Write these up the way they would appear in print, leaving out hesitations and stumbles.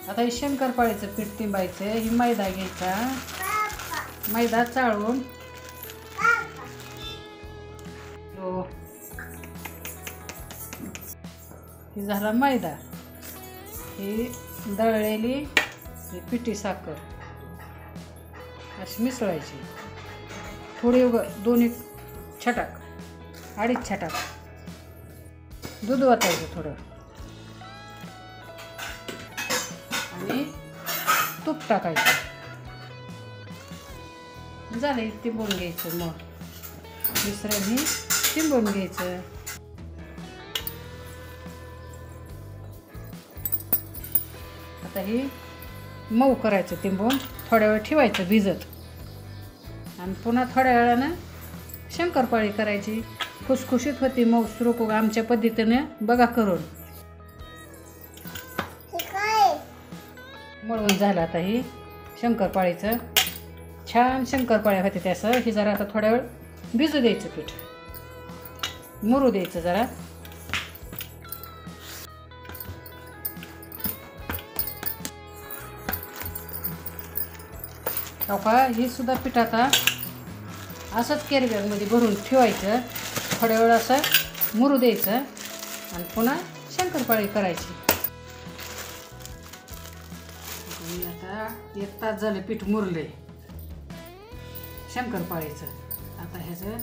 आता हे शंकरपाळीचं पीठ तिंबायचं. ही मैदा घ्यायचा, मैदा चाळून ही झाला मैदा. ही दळलेली ही पिठी साखर अशी मिसळायची. थोडी दोन छटाक, 2.5 छटाक दूध ओतायचं थोडं आणि तूप टाकायचं. झालं तिंबून घ्यायचं. मग मिश्रण ही तिंबून घ्यायचं. आता ही मऊ करायचं तिंबून थोड्या वेळ ठेवायचं भिजत आणि पुन्हा थोड्या वेळानं शंकरपाळी करायची. खुसखुशीत होती, मऊ सुरूक आमच्या पद्धतीने बघा करून. मळून झालं. आता ही शंकरपाळीचं छान शंकरपाळ्या होते त्यासं. ही जरा आता थोड्या वेळ भिजू द्यायचं, पीठ मुरू द्यायचं जरा. का ही सुद्धा पीठ आता असंच कॅरीबॅगमध्ये भरून ठेवायचं. थोड्या वेळ असं मुरू द्यायचं आणि पुन्हा शंकरपाळी करायची. आता 1 तास झालं पीठ मुरलंय शंकरपाळीचं. आता ह्याचं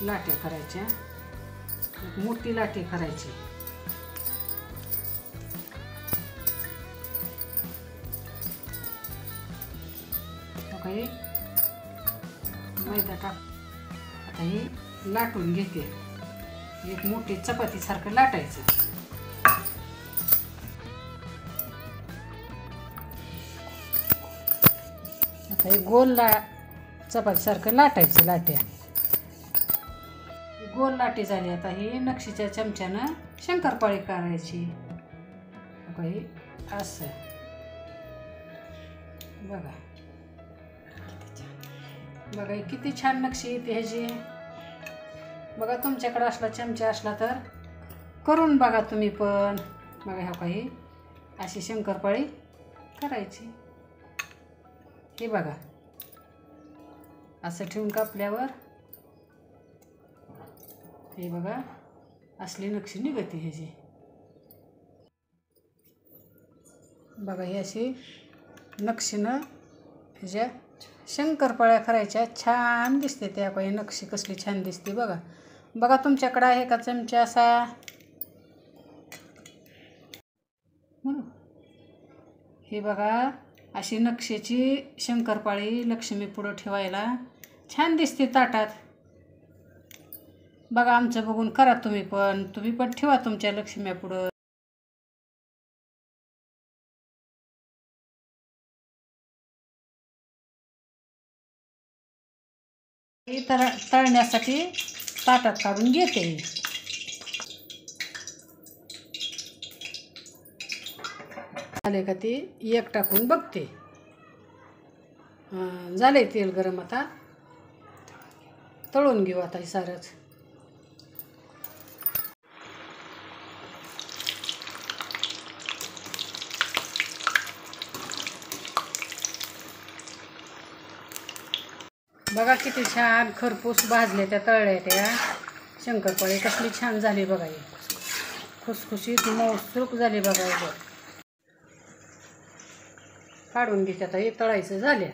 लाट्या करायच्या. एक मोठी लाटी करायची. काही मैदा टाक. आता ही लाटून घेते. एक मोठी चपातीसारखं लाटायचं. आता हे गोल चपातीसारखं लाटायचं. लाट्या गोल लाटी झाली. आता ही नक्षीच्या चमच्यानं शंकरपाळी करायची. काही असं बघा. बघा किती छान नक्षी येते ह्याची. बघा तुमच्याकडे असला चमचा असला तर करून बघा तुम्ही पण. बघा ह्या काही अशी शंकरपाळी करायची. हे बघा असं ठेवून कापल्यावर हे बघा असली नक्षी निघते ह्याची. बघा ही अशी नक्षीनं ह्याच्या शंकरपाळ्या करायच्या. छान दिसते त्या. काही नक्षी कसली छान दिसते बघा. बघा तुमच्याकडे आहे का चमचा असा. हे बघा अशी नक्षीची शंकरपाळी लक्ष्मी पुढं ठेवायला छान दिसते ताटात. बघा आमचं बघून करा तुम्ही पण ठेवा तुमच्या लक्ष्म्या पुढं. तळण्यासाठी ताटात काढून घेते. झाले का ती एक टाकून बघते. झाले तेल गरम. आता तळून घेऊ. आता हे सारंच बघा किती छान खरपूस भाजले त्या तळल्या त्या शंकरपाळी. कसली छान झाली बघा. ही खुसखुशीत मऊसूक झाली बघा. काढून घेते. आता हे तळायचं झाले.